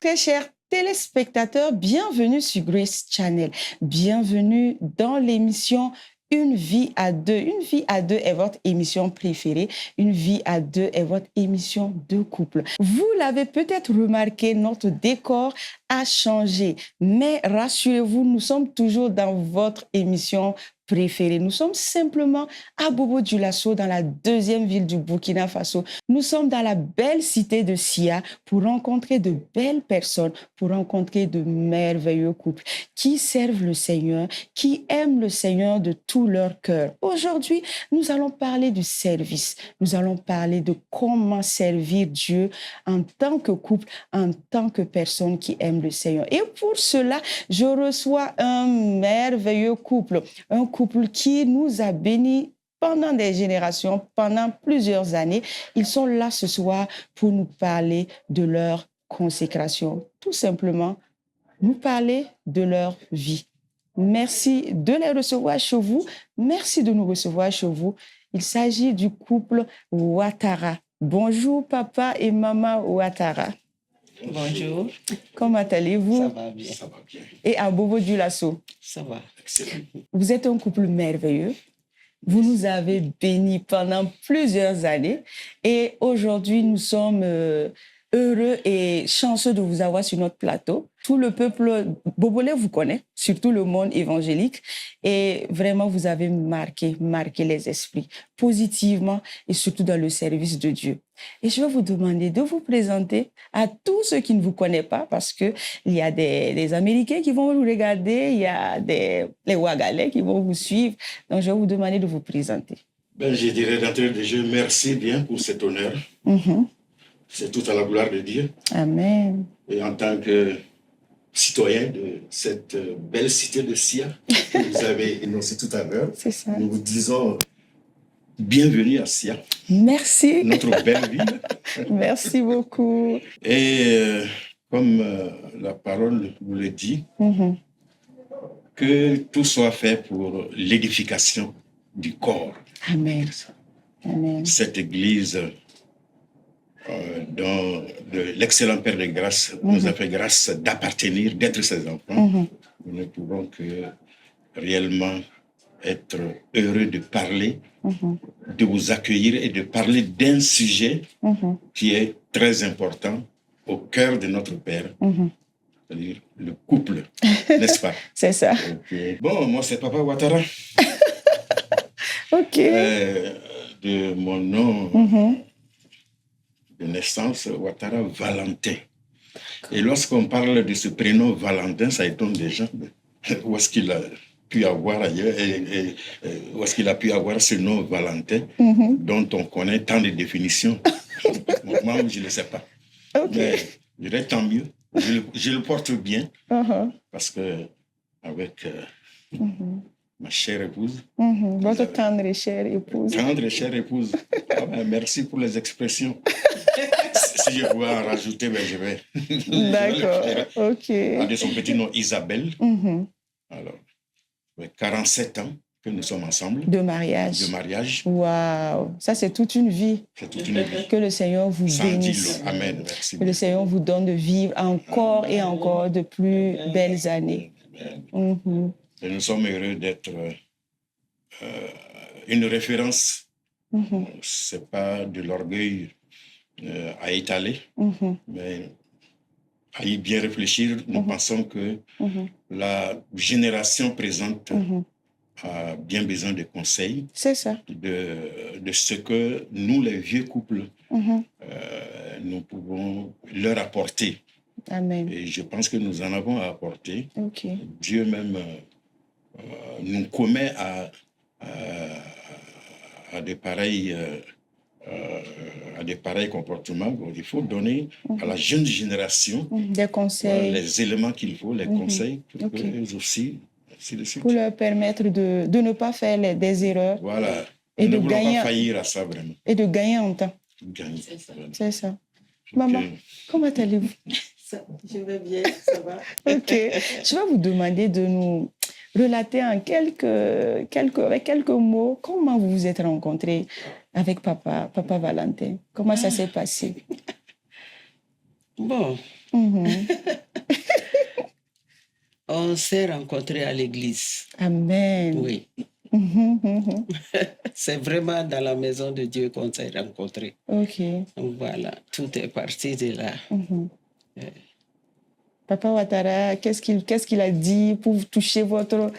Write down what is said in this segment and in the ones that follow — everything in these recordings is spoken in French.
très chers téléspectateurs, bienvenue sur Grace Channel. Bienvenue dans l'émission Une vie à deux. Une vie à deux est votre émission préférée. Une vie à deux est votre émission de couple. Vous l'avez peut-être remarqué, notre décor a changé. Mais rassurez-vous, nous sommes toujours dans votre émission préférée. Nous sommes simplement à Bobo-Dioulasso, dans la deuxième ville du Burkina Faso. Nous sommes dans la belle cité de Sia pour rencontrer de belles personnes, pour rencontrer de merveilleux couples qui servent le Seigneur, qui aiment le Seigneur de tout leur cœur. Aujourd'hui, nous allons parler du service. Nous allons parler de comment servir Dieu en tant que couple, en tant que personne qui aime le Seigneur. Et pour cela, je reçois un merveilleux couple, un couple qui nous a bénis pendant des générations, pendant plusieurs années. Ils sont là ce soir pour nous parler de leur consécration, tout simplement nous parler de leur vie. Merci de les recevoir chez vous. Merci de nous recevoir chez vous. Il s'agit du couple Ouattara. Bonjour papa et maman Ouattara. Bonjour. Comment allez-vous? Ça va bien. Ça va bien. Et à Bobo-Dioulasso. Ça va. Excellent. Vous êtes un couple merveilleux. Vous nous avez bénis pendant plusieurs années. Et aujourd'hui, nous sommes heureux et chanceux de vous avoir sur notre plateau. Tout le peuple bobolais vous connaît, surtout le monde évangélique. Et vraiment, vous avez marqué les esprits positivement et surtout dans le service de Dieu. Et je vais vous demander de vous présenter à tous ceux qui ne vous connaissent pas, parce qu'il y a des Américains qui vont vous regarder, il y a les Ouagalais qui vont vous suivre. Donc, je vais vous demander de vous présenter. Je dirais d'entrée de jeu, merci bien pour cet honneur. C'est tout à la gloire de Dieu. Amen. Et en tant que citoyen de cette belle cité de Sia, que vous avez énoncé tout à l'heure, C'est ça. nous vous disons bienvenue à Sia, Merci. notre belle ville. Merci beaucoup. Et comme la parole vous le dit, que tout soit fait pour l'édification du corps. Amen. Amen. Cette église dont l'excellent Père de grâce nous a fait grâce d'appartenir, d'être ses enfants. Nous ne pouvons que réellement être heureux de parler, de vous accueillir et de parler d'un sujet qui est très important au cœur de notre Père, c'est-à-dire le couple, n'est-ce pas? C'est ça. Okay. Bon, moi c'est Papa Ouattara. OK. De mon nom de naissance, Ouattara Valentin. Et lorsqu'on parle de ce prénom Valentin, ça étonne des gens. Où est-ce qu'il a pu avoir ailleurs et où est-ce qu'il a pu avoir ce nom Valentin dont on connaît tant de définitions. Moi, je ne le sais pas. OK. Mais je dirais tant mieux. Je le porte bien parce que avec ma chère épouse. Votre tendre et chère épouse. Tendre et chère épouse. Ah ben, merci pour les expressions. Si je pouvais en rajouter, ben je vais. D'accord. OK. De son petit nom Isabelle. Alors, 47 ans que nous sommes ensemble. De mariage. De mariage. Waouh. Ça, c'est toute une vie. C'est toute une vie. Que le Seigneur vous bénisse. Amen. Merci. Que le Seigneur vous donne de vivre encore et encore de plus belles années. Et nous sommes heureux d'être une référence. Ce n'est pas de l'orgueil à étaler, mais à y bien réfléchir. Nous pensons que la génération présente a bien besoin de conseils. C'est ça. De ce que nous, les vieux couples, nous pouvons leur apporter. Amen. Et je pense que nous en avons à apporter. Okay. Dieu même nous commet à des pareils comportements. Donc, il faut donner à la jeune génération des conseils, les éléments qu'il faut, les conseils, pour qu'eux aussi, pour leur permettre de ne pas faire des erreurs. Voilà. Et nous de ne voulons gagner pas faillir à ça, vraiment. Et de gagner en temps. Gagner. C'est ça. Maman, comment allez-vous? Je vais bien, ça va. OK. Je vais vous demander de nous relater en avec quelques mots comment vous vous êtes rencontrés avec Papa Valentin. Comment ça s'est passé? Bon, Mhm. on s'est rencontrés à l'église. Amen. Oui, Mhm, mhm. c'est vraiment dans la maison de Dieu qu'on s'est rencontrés. OK. Donc voilà, tout est parti de là. Mhm. Ouais. Papa Ouattara, qu'est-ce qu'il a dit pour toucher votre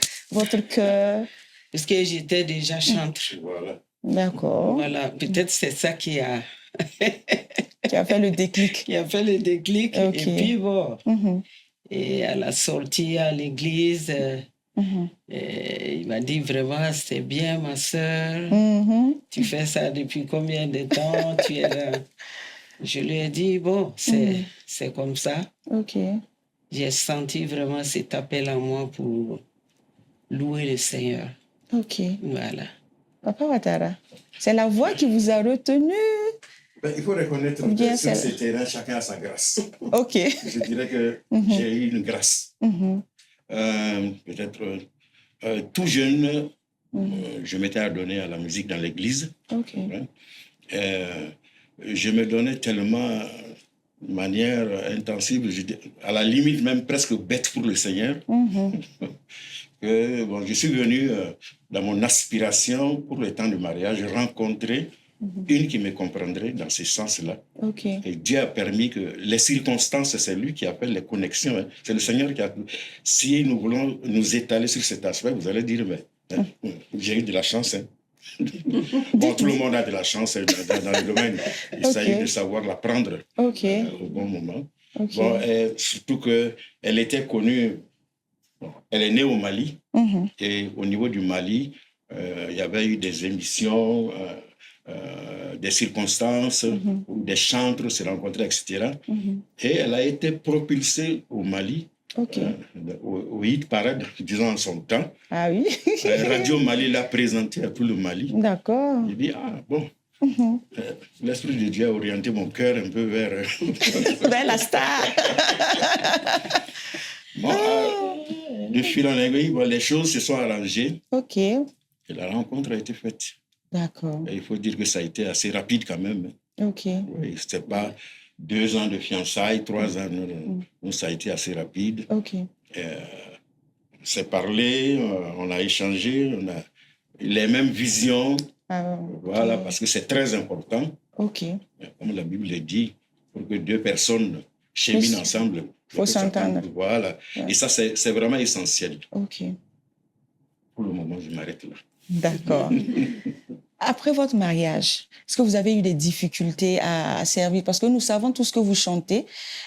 cœur? Parce que j'étais déjà chanteuse. Voilà. D'accord. Voilà, peut-être c'est ça qui a fait le déclic. fait le déclic. Ok. Et puis bon, Mhm, et à la sortie à l'église, mhm, il m'a dit vraiment, c'est bien ma soeur, mhm, tu fais ça depuis combien de temps? Tu es là. Je lui ai dit, bon, c'est comme ça. OK. J'ai senti vraiment cet appel en moi pour louer le Seigneur. OK. Voilà. Papa Ouattara, c'est la voix qui vous a retenu. Ben, il faut reconnaître Ou bien que sur c'est- ces terrains, chacun a sa grâce. OK. Je dirais que j'ai eu une grâce. Mhm, Peut-être tout jeune, je m'étais adonné à la musique dans l'église. OK. Je me donnais tellement de manière intensive, à la limite même presque bête pour le Seigneur, Mhm, que bon, je suis venu dans mon aspiration pour le temps du mariage rencontrer une qui me comprendrait dans ce sens-là. OK. Et Dieu a permis que les circonstances, c'est lui qui appelle les connexions. Hein. C'est le Seigneur qui a... Si nous voulons nous étaler sur cet aspect, vous allez dire, mais j'ai eu de la chance. Hein. Bon, tout le monde a de la chance dans le domaine. Il s'agit de savoir la prendre OK. au bon moment. OK. Bon, surtout qu'elle était connue, elle est née au Mali, Mhm, et au niveau du Mali, il y avait eu des émissions, des circonstances, où des chantres se rencontraient, etc. mhm. Et elle a été propulsée au Mali, OK. au hit parade, disons en son temps. Ah oui. Radio Mali l'a présenté à tout le Mali. D'accord. J'ai dit, ah bon, Mhm. l'Esprit de Dieu a orienté mon cœur un peu vers... Vers la star. Bon, de fil en aiguille, bon, les choses se sont arrangées OK. et la rencontre a été faite. D'accord. Et il faut dire que ça a été assez rapide quand même. OK. Oui, c'était pas 2 ans de fiançailles, 3 ans, non, ça a été assez rapide. OK. On s'est parlé, on a échangé, on a les mêmes visions. Ah, Voilà, OK. parce que c'est très important. OK. Comme la Bible le dit, pour que 2 personnes cheminent ensemble, il faut s'entendre. Voilà. Ouais. Et ça, c'est vraiment essentiel. OK. Pour le moment, je m'arrête là. D'accord. Après votre mariage, est-ce que vous avez eu des difficultés à servir? Parce que nous savons tous que vous chantez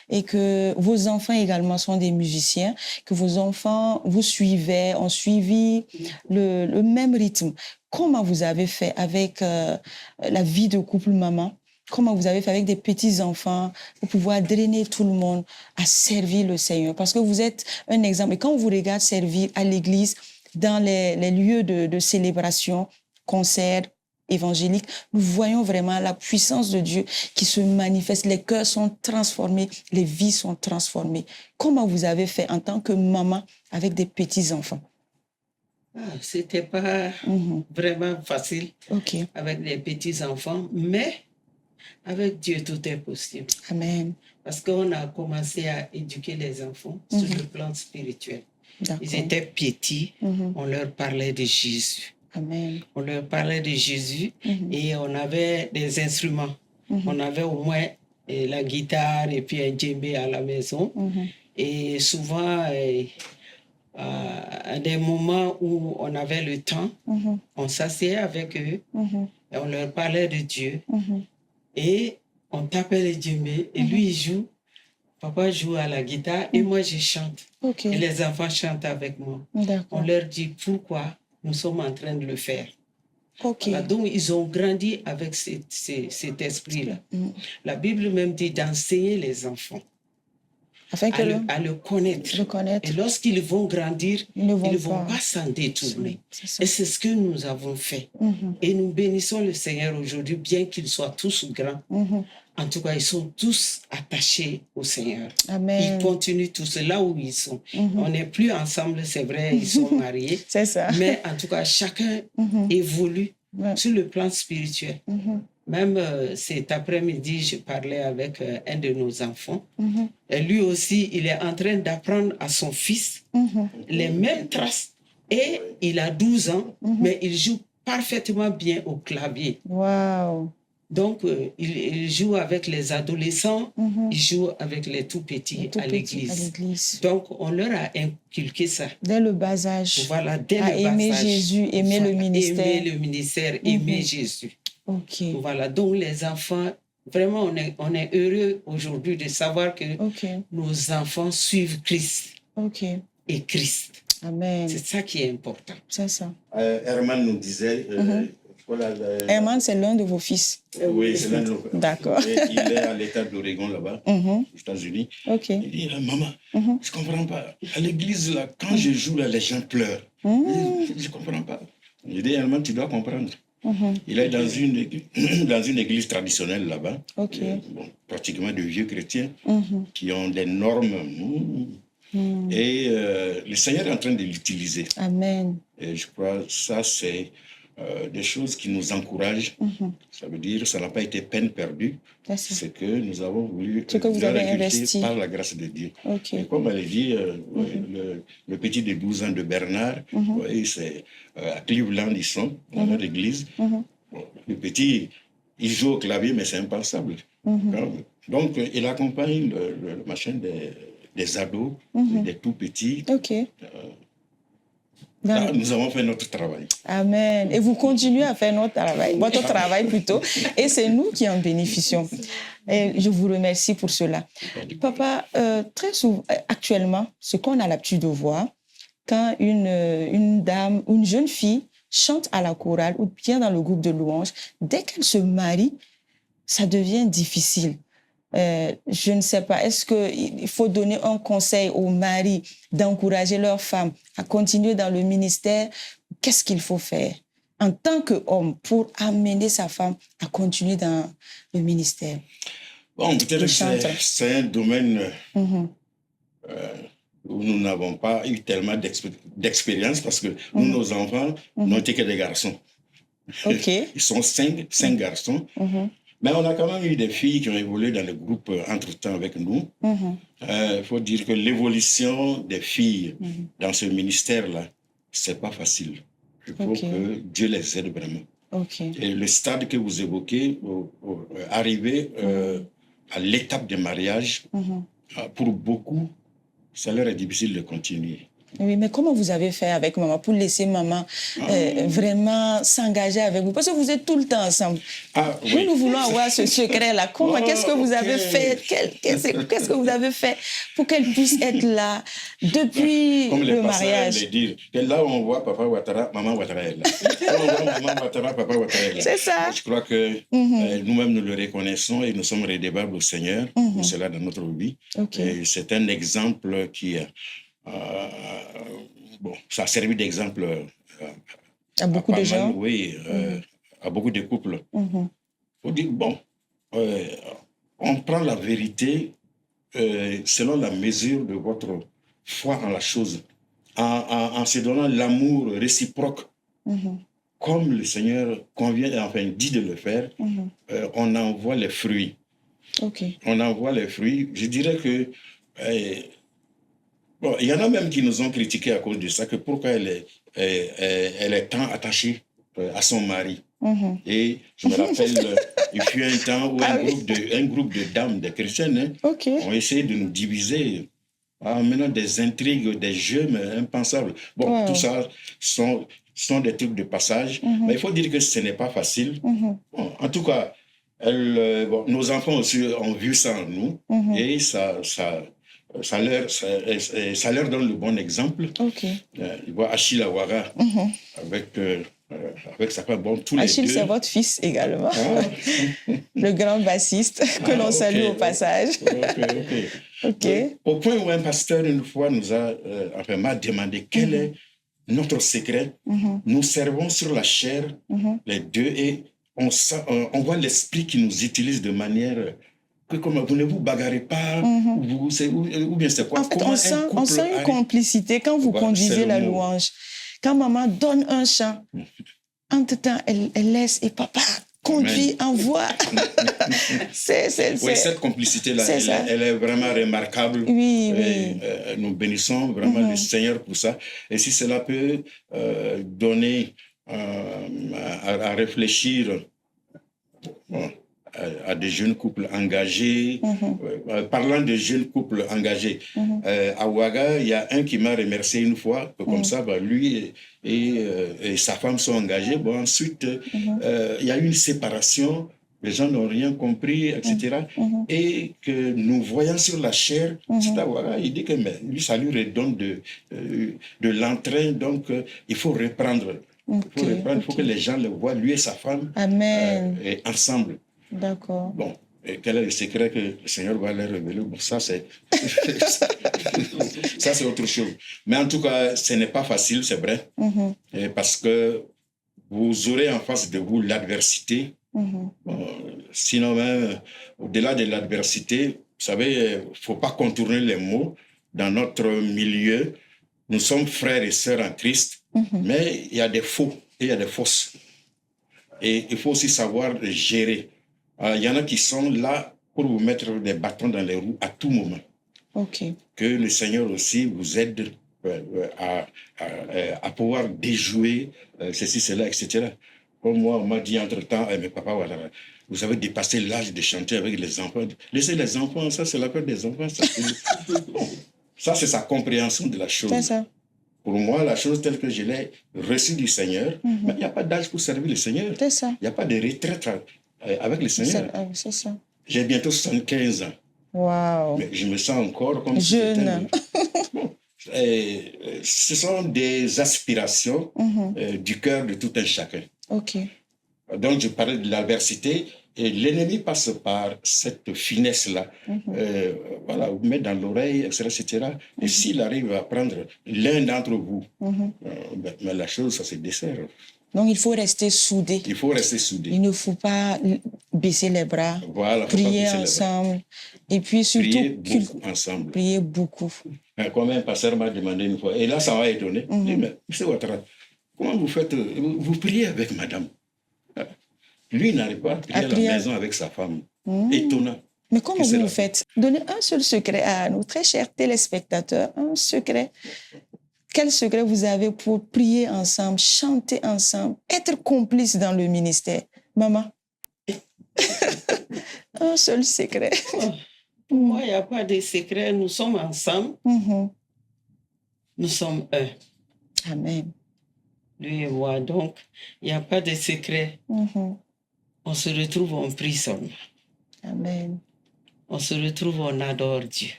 et que vos enfants également sont des musiciens, que vos enfants vous suivaient, ont suivi le même rythme. Comment vous avez fait avec la vie de couple maman? Comment vous avez fait avec des petits-enfants pour pouvoir drainer tout le monde à servir le Seigneur? Parce que vous êtes un exemple. Et quand on vous regarde servir à l'église, dans les lieux de célébration, concerts évangéliques, nous voyons vraiment la puissance de Dieu qui se manifeste. Les cœurs sont transformés, les vies sont transformées. Comment vous avez fait en tant que maman avec des petits-enfants? C'était pas vraiment facile avec les petits-enfants, mais avec Dieu, tout est possible. Amen. Parce qu'on a commencé à éduquer les enfants sur le plan spirituel. Ils étaient petits, on leur parlait de Jésus. Amen. On leur parlait de Jésus et on avait des instruments. On avait au moins la guitare et puis un djembé à la maison. Et souvent, à des moments où on avait le temps, on s'asseyait avec eux et on leur parlait de Dieu. Et on tapait le djembé et lui, il joue. Papa joue à la guitare et moi, je chante. Et les enfants chantent avec moi. On leur dit pourquoi nous sommes en train de le faire. Voilà, donc, ils ont grandi avec cet esprit-là. La Bible même dit d'enseigner les enfants afin à le connaître. Et lorsqu'ils vont grandir, ils ne vont pas s'en détourner. Et c'est ce que nous avons fait. Et nous bénissons le Seigneur aujourd'hui, bien qu'ils soient tous grands. En tout cas, ils sont tous attachés au Seigneur. Amen. Ils continuent tous là où ils sont. On n'est plus ensemble, c'est vrai, ils sont mariés. C'est ça. Mais en tout cas, chacun évolue sur le plan spirituel. Même cet après-midi, je parlais avec un de nos enfants. Et lui aussi, il est en train d'apprendre à son fils les mêmes traces. Et il a 12 ans, mais il joue parfaitement bien au clavier. Wow. Donc, il joue avec les adolescents, il joue avec les tout-petits à l'église. Donc, on leur a inculqué ça. Dès le bas âge. Voilà, dès à le bas aimer âge. Jésus, aimer le ministère. Aimer le ministère, aimer Jésus. Ok. Voilà, donc les enfants, vraiment, on est heureux aujourd'hui de savoir que nos enfants suivent Christ et Christ. Amen. C'est ça qui est important. C'est ça. Herman nous disait... Herman, c'est l'un de vos fils. Oui, c'est l'un de nos fils. D'accord. Il est à l'État d'Oregon, là-bas, aux États-Unis. Il dit, maman, je ne comprends pas. À l'église, là, quand je joue, là, les gens pleurent. Je ne comprends pas. Je dis, Herman, tu dois comprendre. Il est dans une église traditionnelle là-bas. Pratiquement de vieux chrétiens qui ont des normes. Et le Seigneur est en train de l'utiliser. Amen. Et je crois que ça, c'est des choses qui nous encouragent. Ça veut dire que ça n'a pas été peine perdue. C'est que nous avons voulu ce que vous avez investi par la grâce de Dieu. Et comme elle dit, le petit de 12 ans de Bernard, c'est à Cleveland, ils sont dans leur église. Le petit, il joue au clavier, mais c'est impensable. Donc, il accompagne le machin des ados, des tout petits. Là, nous avons fait notre travail. Amen. Et vous continuez à faire votre travail plutôt. Et c'est nous qui en bénéficions. Et je vous remercie pour cela. Papa, très souvent, actuellement, ce qu'on a l'habitude de voir, quand une dame, une jeune fille chante à la chorale ou bien dans le groupe de louanges, dès qu'elle se marie, ça devient difficile. Je ne sais pas, est-ce qu'il faut donner un conseil aux maris d'encourager leurs femmes à continuer dans le ministère? Qu'est-ce qu'il faut faire en tant qu'homme pour amener sa femme à continuer dans le ministère? Bon, peut-être que c'est un domaine où nous n'avons pas eu tellement d'expérience parce que nous, nos enfants, n'ont été que des garçons. Ils sont cinq garçons. Mais on a quand même eu des filles qui ont évolué dans le groupe entre-temps avec nous. Il faut dire que l'évolution des filles dans ce ministère-là, c'est pas facile. Il faut que Dieu les aide vraiment. Et le stade que vous évoquez, arriver à l'étape de mariage, pour beaucoup, ça leur est difficile de continuer. Oui, mais comment vous avez fait avec maman pour laisser maman vraiment s'engager avec vous? Parce que vous êtes tout le temps ensemble. Nous voulons avoir ce secret-là. Qu'est-ce que vous avez fait? Qu'est-ce que vous avez fait pour qu'elle puisse être là depuis le mariage? Dire que là où on voit Papa Ouattara, Maman Ouattara est là. Là où on voit Maman Ouattara, Papa Ouattara est là. C'est ça. Je crois que nous-mêmes, nous le reconnaissons et nous sommes redevables au Seigneur pour cela dans notre vie. Et c'est un exemple qui... ça a servi d'exemple à beaucoup de gens. Oui, à beaucoup de couples. Faut dire, on prend la vérité selon la mesure de votre foi en la chose, en se donnant l'amour réciproque, comme le Seigneur dit de le faire, on en voit les fruits. On en voit les fruits. Je dirais que il y en a même qui nous ont critiqué à cause de ça, que pourquoi elle est tant attachée à son mari. Et je me rappelle, il fut un temps où un groupe de dames, des chrétiennes, ont essayé de nous diviser en menant des intrigues, des jeux impensables. Tout ça sont des trucs de passage, mais il faut dire que ce n'est pas facile. En tout cas, nos enfants aussi ont vu ça en nous, et ça leur donne le bon exemple. Ils voient Achille Awara avec sa femme. Tous Achille, les deux. c'est votre fils également. Le grand bassiste que l'on salue au passage. Au point où un pasteur, une fois, m'a demandé quel est notre secret. Nous servons sur la chair, les deux, et on voit l'esprit qui nous utilise de manière... que comme vous ne vous bagarrez pas, ou bien c'est quoi? En fait, on sent une complicité quand vous conduisez la louange. Quand maman donne un chant, entre-temps, elle laisse et papa conduit, envoie. Oui, cette complicité-là, elle est vraiment remarquable. Oui, et, nous bénissons vraiment le Seigneur pour ça. Et si cela peut donner à réfléchir à des jeunes couples engagés. Parlant de jeunes couples engagés, à Ouaga, il y a un qui m'a remercié une fois, comme ça, lui et sa femme sont engagés. Bon, ensuite, il y a eu une séparation, les gens n'ont rien compris, etc. Et que nous voyons sur la chair, c'est à Ouaga, il dit que lui, ça lui redonne de l'entrain, donc il faut reprendre. Il faut que les gens le voient, lui et sa femme, et ensemble. D'accord. Bon, et quel est le secret que le Seigneur va leur révéler? Bon, ça, c'est ça, c'est autre chose. Mais en tout cas, ce n'est pas facile, c'est vrai, parce que vous aurez en face de vous l'adversité. Sinon, même, au-delà de l'adversité, vous savez, il ne faut pas contourner les mots. Dans notre milieu, nous sommes frères et sœurs en Christ, mais il y a des faux et il y a des fausses. Et il faut aussi savoir gérer. Il y en a qui sont là pour vous mettre des bâtons dans les roues à tout moment. Que le Seigneur aussi vous aide à pouvoir déjouer ceci, cela, etc. Comme moi, on m'a dit entre-temps, mais papa, voilà, vous avez dépassé l'âge de chanter avec les enfants. Laissez les enfants, ça c'est l'affaire des enfants. Ça c'est sa compréhension de la chose. C'est ça. Pour moi, la chose telle que je l'ai reçue du Seigneur, mais il n'y a pas d'âge pour servir le Seigneur. C'est ça. Il n'y a pas de retraite avec le Seigneur. C'est ça. J'ai bientôt 75 ans. Wow. Mais je me sens encore comme jeune. Ce sont des aspirations du cœur de tout un chacun. Donc, je parlais de l'adversité et l'ennemi passe par cette finesse-là. Voilà, vous met dans l'oreille, etc. Et s'il arrive à prendre l'un d'entre vous, mais la chose, ça se dessert. Donc, il faut rester soudé. Il faut rester soudé. Il ne faut pas baisser les bras. Voilà, prier ensemble. Et puis surtout... Prier beaucoup ensemble. Prier beaucoup. Comme un pasteur m'a demandé une fois, et là, ça m'a étonné. Il dit, mais M. Ouattara, comment vous faites? Vous priez avec madame. Lui, il n'arrive pas à prier à la maison avec sa femme. Étonnant. Mais comment vous faites? Donnez un seul secret à nos très chers téléspectateurs. Un secret. Quel secret vous avez pour prier ensemble, chanter ensemble, être complice dans le ministère? Maman? Un seul secret. Pour moi, il n'y a pas de secret. Nous sommes ensemble. Nous sommes un. Amen. Lui et moi. Donc, il n'y a pas de secret. On se retrouve, on prie seulement. Amen. On se retrouve, on adore Dieu.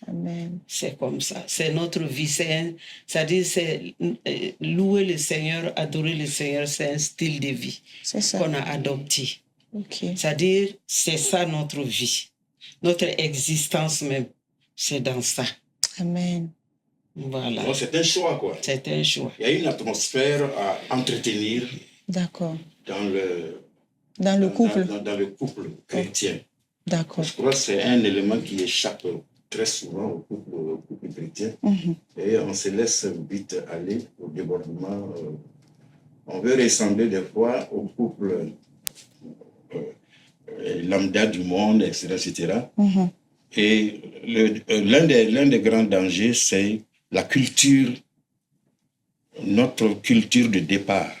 Amen. C'est comme ça. C'est notre vie. C'est-à-dire, c'est louer le Seigneur, adorer le Seigneur, c'est un style de vie qu'on a adopté. C'est-à-dire, c'est ça notre vie. Notre existence même, c'est dans ça. Amen. Voilà. Donc, c'est un choix, quoi. C'est un choix. Il y a une atmosphère à entretenir. D'accord. Dans le couple. Dans le couple chrétien. D'accord. Je crois que c'est un élément qui échappe très souvent au couple chrétien. Et on se laisse vite aller au débordement. On veut ressembler des fois au couple lambda du monde, etc. etc. Et l'un des grands dangers, c'est la culture, notre culture de départ.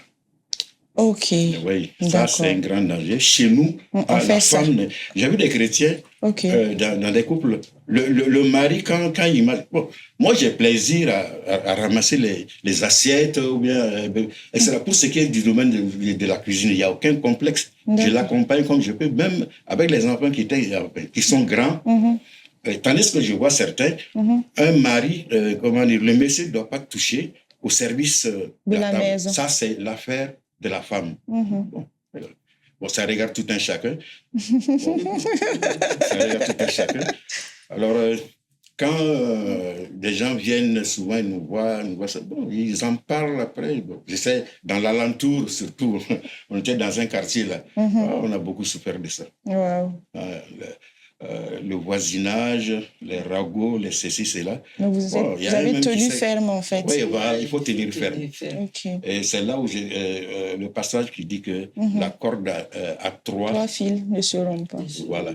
Oui, ça c'est un grand danger. Chez nous, la femme, j'ai vu des chrétiens dans des couples. Le mari, quand il m'a... Bon, moi, j'ai plaisir à ramasser les assiettes, ou bien, etc. Pour ce qui est du domaine de la cuisine, il n'y a aucun complexe. Je l'accompagne comme je peux, même avec les enfants qui sont grands. Tandis que je vois certains, un mari, le monsieur ne doit pas toucher au service de la maison. Ça, c'est l'affaire de la femme. Bon, ça regarde tout un chacun. Ça regarde tout un chacun. Alors, quand des gens viennent souvent nous voir ça, bon, ils en parlent après. Bon, j'essaie, dans l'alentour surtout, on était dans un quartier là, on a beaucoup souffert de ça. le voisinage, les ragots, les ceci, cela. Mais vous avez tenu ferme, en fait. Oui, voilà, il faut tenir ferme. Okay. Et c'est là où le passage qui dit que la corde à trois fils ne se rompent pas. Voilà.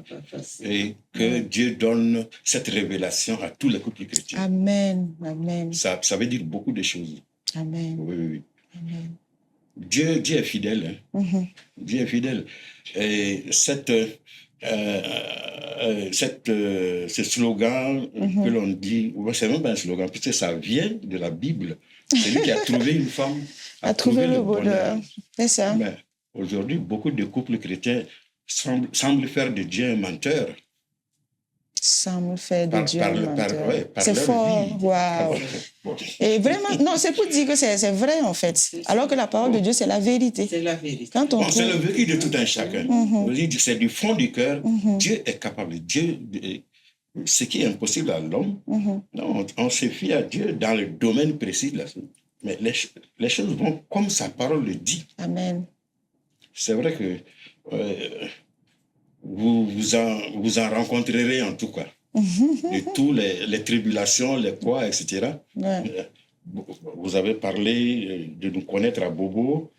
Et que Dieu donne cette révélation à tous les couples chrétiens. Amen. Amen. Ça veut dire beaucoup de choses. Amen. Oui. Amen. Dieu est fidèle. Hein? Dieu est fidèle. Et ce slogan que l'on dit, c'est même pas un slogan, puisque ça vient de la Bible. Celui qui a trouvé une femme a trouvé le bonheur. C'est ça. Mais aujourd'hui, beaucoup de couples chrétiens semblent faire de Dieu un menteur. Semblent faire de Dieu un menteur. C'est leur fort. vie. Wow. Et vraiment, non, c'est pour dire que c'est vrai en fait. Alors que la parole de Dieu, c'est la vérité. C'est la vérité. Quand on c'est le vécu de tout un chacun. C'est du fond du cœur. Dieu est capable. Dieu, ce qui est impossible à l'homme, on se fie à Dieu dans le domaine précis de la chose. Mais les choses vont comme sa parole le dit. Amen. C'est vrai que vous en rencontrerez en tout cas. De tous les tribulations, les quoi, etc. Ouais. Vous avez parlé de nous connaître à Bobo.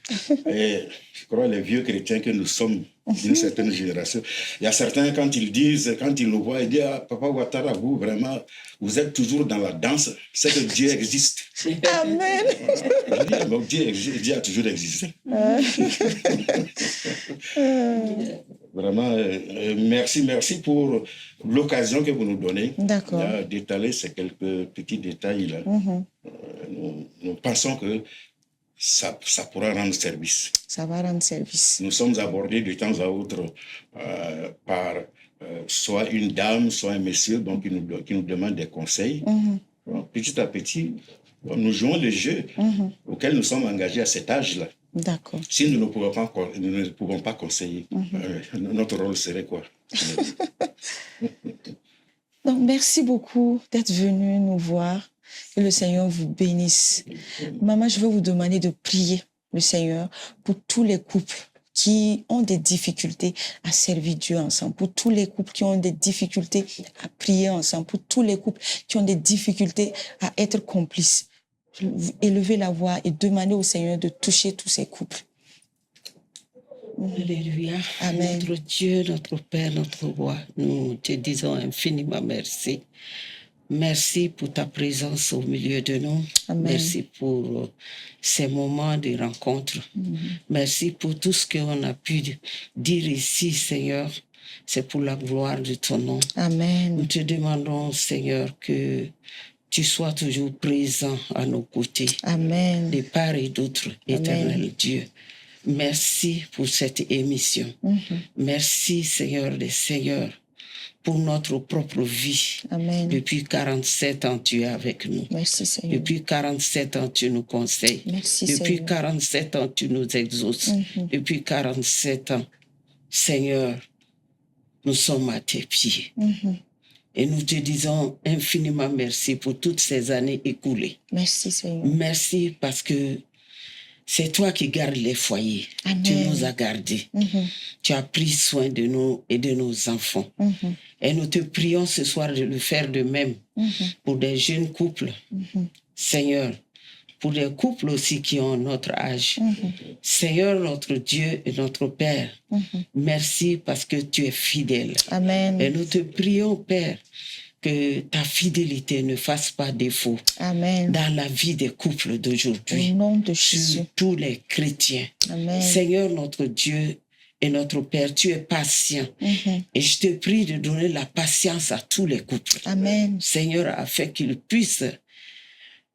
Et je crois les vieux chrétiens que nous sommes d'une certaine génération. Il y a certains, quand ils nous voient, ils disent « Papa Ouattara, vous, vraiment, vous êtes toujours dans la danse. C'est que Dieu existe. » Amen. Je dis, Dieu a toujours existé. Vraiment, merci pour l'occasion que vous nous donnez d'étaler ces quelques petits détails-là. Nous pensons que ça pourra rendre service. Ça va rendre service. Nous sommes abordés de temps à autre par soit une dame, soit un monsieur donc, qui nous demande des conseils. Donc, petit à petit, nous jouons le jeu auquel nous sommes engagés à cet âge-là. D'accord. Si nous ne pouvons pas conseiller, notre rôle serait quoi? Donc, merci beaucoup d'être venu nous voir. Que le Seigneur vous bénisse. Maman, je veux vous demander de prier le Seigneur pour tous les couples qui ont des difficultés à servir Dieu ensemble, pour tous les couples qui ont des difficultés à prier ensemble, pour tous les couples qui ont des difficultés à être complices. Élevez la voix et demandez au Seigneur de toucher tous ces couples. Alléluia. Amen. Notre Dieu, notre Père, notre Roi, nous te disons infiniment merci. Merci pour ta présence au milieu de nous. Amen. Merci pour ces moments de rencontre. Merci pour tout ce qu'on a pu dire ici, Seigneur. C'est pour la gloire de ton nom. Amen. Nous te demandons, Seigneur, que tu sois toujours présent à nos côtés. Amen. De part et d'autre, éternel Dieu. Merci pour cette émission. Merci, Seigneur des Seigneurs, pour notre propre vie. Amen. Depuis 47 ans, tu es avec nous. Merci, Seigneur. Depuis 47 ans, tu nous conseilles. Merci, Depuis Seigneur. 47 ans, tu nous exauces. Depuis 47 ans, Seigneur, nous sommes à tes pieds. Et nous te disons infiniment merci pour toutes ces années écoulées. Merci, Seigneur. Merci parce que c'est toi qui gardes les foyers. Amen. Tu nous as gardés. Tu as pris soin de nous et de nos enfants. Et nous te prions ce soir de le faire de même pour des jeunes couples. Seigneur, pour des couples aussi qui ont notre âge. Seigneur, notre Dieu et notre Père, merci parce que tu es fidèle. Amen. Et nous te prions, Père, que ta fidélité ne fasse pas défaut. Amen. Dans la vie des couples d'aujourd'hui. Au nom de Jésus. Sur tous les chrétiens. Amen. Seigneur, notre Dieu et notre Père, tu es patient. Et je te prie de donner la patience à tous les couples. Amen. Seigneur, afin qu'ils puissent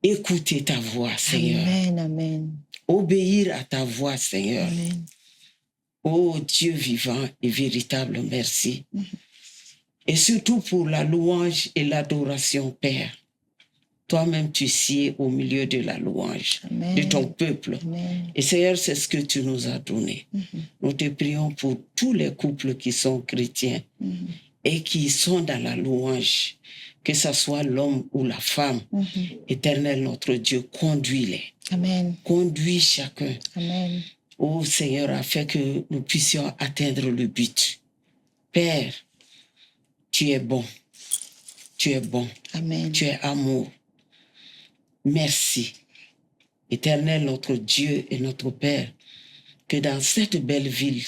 écouter ta voix, Seigneur. Amen, amen. Obéir à ta voix, Seigneur. Amen. Ô Dieu vivant et véritable, merci. Et surtout pour la louange et l'adoration, Père. Toi-même, tu sieds au milieu de la louange, Amen. de ton peuple. Amen. Et Seigneur, c'est ce que tu nous as donné. Nous te prions pour tous les couples qui sont chrétiens et qui sont dans la louange, que ce soit l'homme ou la femme. Éternel, notre Dieu, conduis-les. Amen. Conduis chacun. Amen. Ô Seigneur, afin que nous puissions atteindre le but. Père, tu es bon. Tu es bon. Amen. Tu es amour. Merci. Éternel, notre Dieu et notre Père, que dans cette belle ville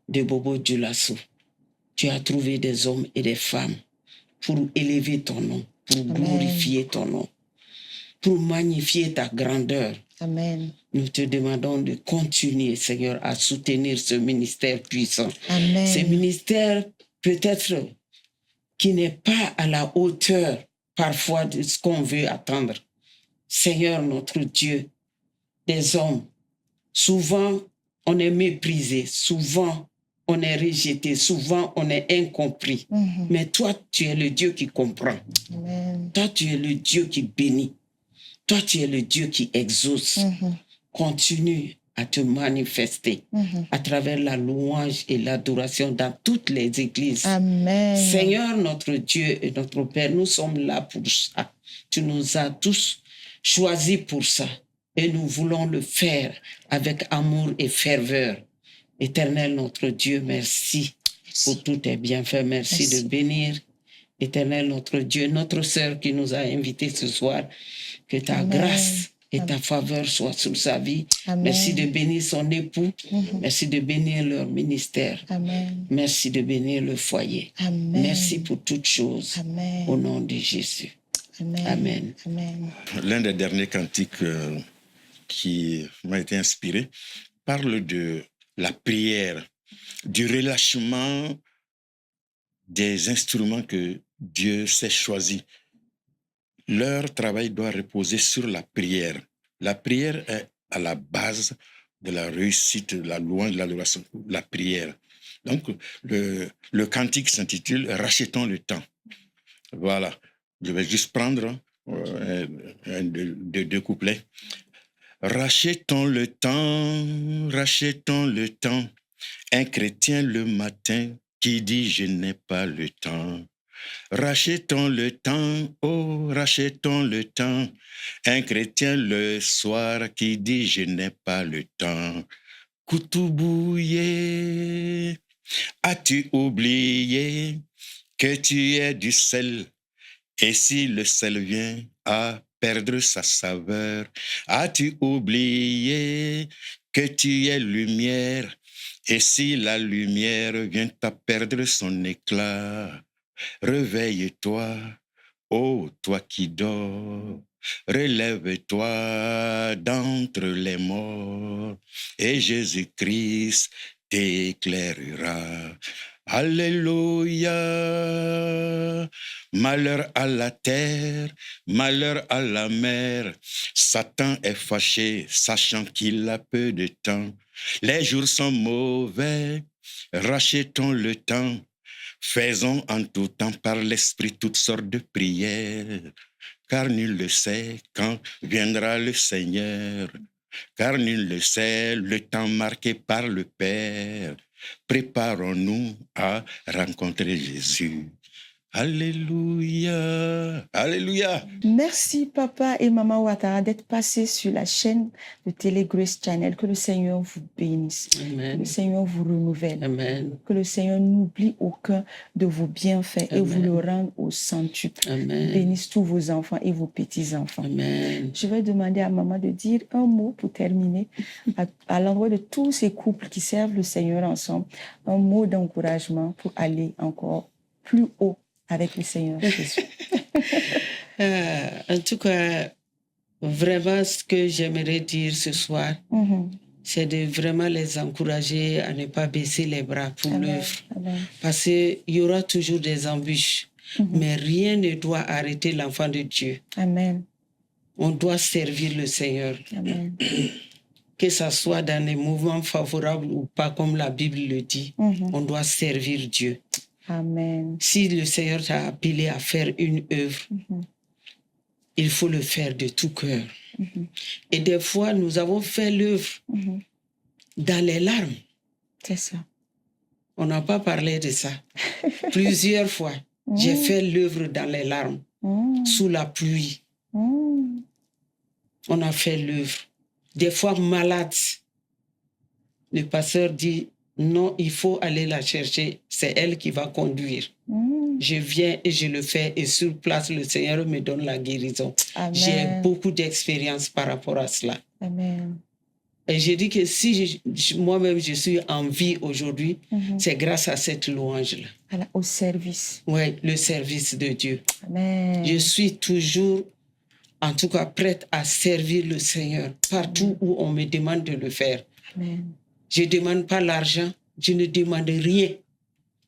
de Bobo-Dioulasso, tu as trouvé des hommes et des femmes pour élever ton nom, pour glorifier ton nom, pour magnifier ta grandeur. Amen. Nous te demandons de continuer, Seigneur, à soutenir ce ministère puissant. Amen. Ce ministère, peut-être, qui n'est pas à la hauteur, parfois, de ce qu'on veut attendre. Seigneur, notre Dieu, des hommes, souvent, on est méprisé, souvent, on est rejeté, souvent, on est incompris. Mais toi, tu es le Dieu qui comprend. Amen. Toi, tu es le Dieu qui bénit. Toi, tu es le Dieu qui exauce. Continue à te manifester à travers la louange et l'adoration dans toutes les églises. Amen. Seigneur, notre Dieu et notre Père, nous sommes là pour ça. Tu nous as tous choisis pour ça. Et nous voulons le faire avec amour et ferveur. Éternel, notre Dieu, merci pour tous tes bienfaits. Merci de bénir. Éternel, notre Dieu, notre sœur qui nous a invités ce soir, que ta grâce et ta faveur soient sur sa vie. Amen. Merci de bénir son époux. Merci de bénir leur ministère. Amen. Merci de bénir le foyer. Amen. Merci pour toutes choses. Amen. Au nom de Jésus. Amen. Amen. Amen. L'un des derniers cantiques qui m'a été inspiré parle de la prière, du relâchement des instruments que Dieu s'est choisis. Leur travail doit reposer sur la prière. La prière est à la base de la réussite, de la louange, de l'adoration, la prière. Donc, le cantique s'intitule « Rachetons le temps ». Voilà, je vais juste prendre deux couplets. Rachetons le temps, un chrétien le matin qui dit « je n'ai pas le temps ». Rachetons le temps, oh, rachetons le temps. Un chrétien le soir qui dit je n'ai pas le temps. Koutoubouye, as-tu oublié que tu es du sel? Et si le sel vient à perdre sa saveur, as-tu oublié que tu es lumière? Et si la lumière vient à perdre son éclat? Réveille-toi, ô toi qui dors, relève-toi d'entre les morts, et Jésus-Christ t'éclairera. Alléluia, malheur à la terre, malheur à la mer, Satan est fâché, sachant qu'il a peu de temps. Les jours sont mauvais, rachetons le temps. Faisons en tout temps par l'Esprit toutes sortes de prières, car nul ne sait quand viendra le Seigneur, car nul ne sait le temps marqué par le Père. Préparons-nous à rencontrer Jésus. Alléluia, alléluia. Merci papa et maman Ouattara d'être passés sur la chaîne de Télé Grace Channel. Que le Seigneur vous bénisse. Amen. Que le Seigneur vous renouvelle. Amen. Que le Seigneur n'oublie aucun de vos bienfaits. Amen. Et vous le rende au centuple. Amen. Bénisse tous vos enfants et vos petits-enfants. Amen. Je vais demander à maman de dire un mot pour terminer à l'endroit de tous ces couples qui servent le Seigneur ensemble. Un mot d'encouragement pour aller encore plus haut avec le Seigneur Jésus. En tout cas, vraiment, ce que j'aimerais dire ce soir, c'est de vraiment les encourager à ne pas baisser les bras pour l'œuvre. Parce qu'il y aura toujours des embûches, mais rien ne doit arrêter l'enfant de Dieu. Amen. On doit servir le Seigneur. Amen. Que ça soit dans les mouvements favorables ou pas, comme la Bible le dit, on doit servir Dieu. Amen. Si le Seigneur t'a appelé à faire une œuvre, il faut le faire de tout cœur. Et des fois, nous avons fait l'œuvre dans les larmes. C'est ça. On n'a pas parlé de ça. Plusieurs fois, j'ai fait l'œuvre dans les larmes, sous la pluie. On a fait l'œuvre. Des fois, malade. Le pasteur dit, non, il faut aller la chercher. C'est elle qui va conduire. Je viens et je le fais et sur place, le Seigneur me donne la guérison. Amen. J'ai beaucoup d'expérience par rapport à cela. Amen. Et je dis que si moi-même je suis en vie aujourd'hui, c'est grâce à cette louange-là. Au service. Oui, le service de Dieu. Amen. Je suis toujours, en tout cas, prête à servir le Seigneur partout où on me demande de le faire. Amen. Je ne demande pas l'argent, je ne demande rien.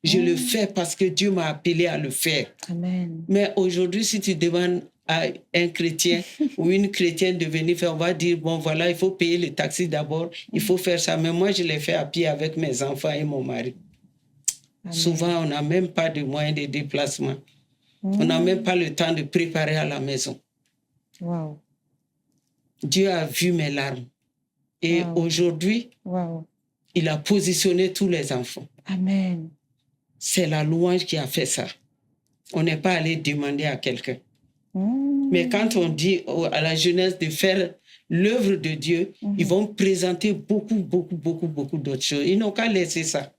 Je le fais parce que Dieu m'a appelé à le faire. Amen. Mais aujourd'hui, si tu demandes à un chrétien ou une chrétienne de venir faire, on va dire, bon voilà, il faut payer le taxi d'abord, il faut faire ça. Mais moi, je l'ai fait à pied avec mes enfants et mon mari. Amen. Souvent, on n'a même pas de moyens de déplacement. On n'a même pas le temps de préparer à la maison. Wow. Dieu a vu mes larmes. Et aujourd'hui, il a positionné tous les enfants. Amen. C'est la louange qui a fait ça. On n'est pas allé demander à quelqu'un. Mais quand on dit à la jeunesse de faire l'œuvre de Dieu, ils vont présenter beaucoup d'autres choses. Ils n'ont qu'à laisser ça.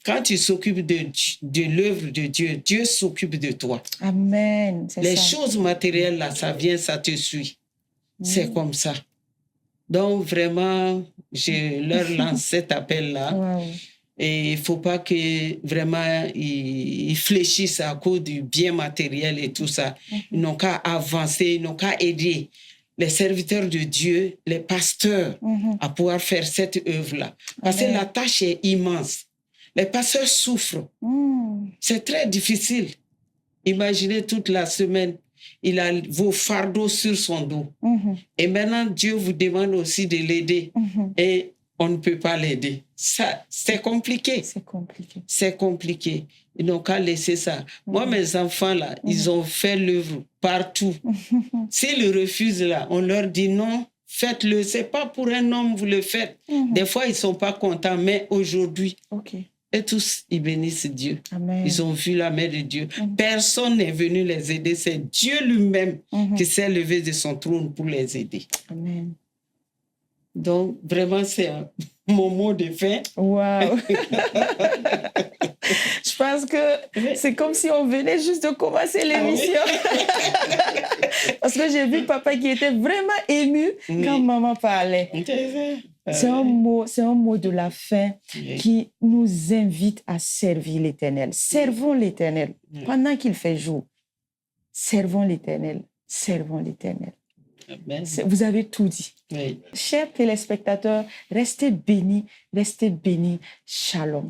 Quand tu s'occupes de l'œuvre de Dieu, Dieu s'occupe de toi. Amen. Les choses matérielles, là, ça vient, ça te suit. C'est comme ça. Donc, vraiment, je leur lance cet appel-là. Et il ne faut pas que vraiment ils fléchissent à cause du bien matériel et tout ça. Ils n'ont qu'à avancer, ils n'ont qu'à aider les serviteurs de Dieu, les pasteurs, à pouvoir faire cette œuvre-là. Parce que la tâche est immense. Les pasteurs souffrent. C'est très difficile. Imaginez toute la semaine, il a vos fardeaux sur son dos. Et maintenant, Dieu vous demande aussi de l'aider. Et on ne peut pas l'aider. Ça, c'est compliqué. C'est compliqué. C'est compliqué. Ils n'ont qu'à laisser ça. Moi, mes enfants, là, ils ont fait l'œuvre partout. S'ils le refusent, là, on leur dit non, faites-le. Ce n'est pas pour un homme, vous le faites. Des fois, ils ne sont pas contents, mais aujourd'hui, et tous, ils bénissent Dieu. Amen. Ils ont vu la main de Dieu. Personne n'est venu les aider. C'est Dieu lui-même qui s'est levé de son trône pour les aider. Amen. Donc, vraiment, c'est mon mot de fin. Wow. Je pense que c'est comme si on venait juste de commencer l'émission. Parce que j'ai vu papa qui était vraiment ému quand maman parlait. C'est un mot de la fin qui nous invite à servir l'Éternel. Servons l'Éternel pendant qu'il fait jour. Servons l'Éternel. Servons l'Éternel. Amen. Vous avez tout dit. Oui. Chers téléspectateurs, restez bénis. Shalom.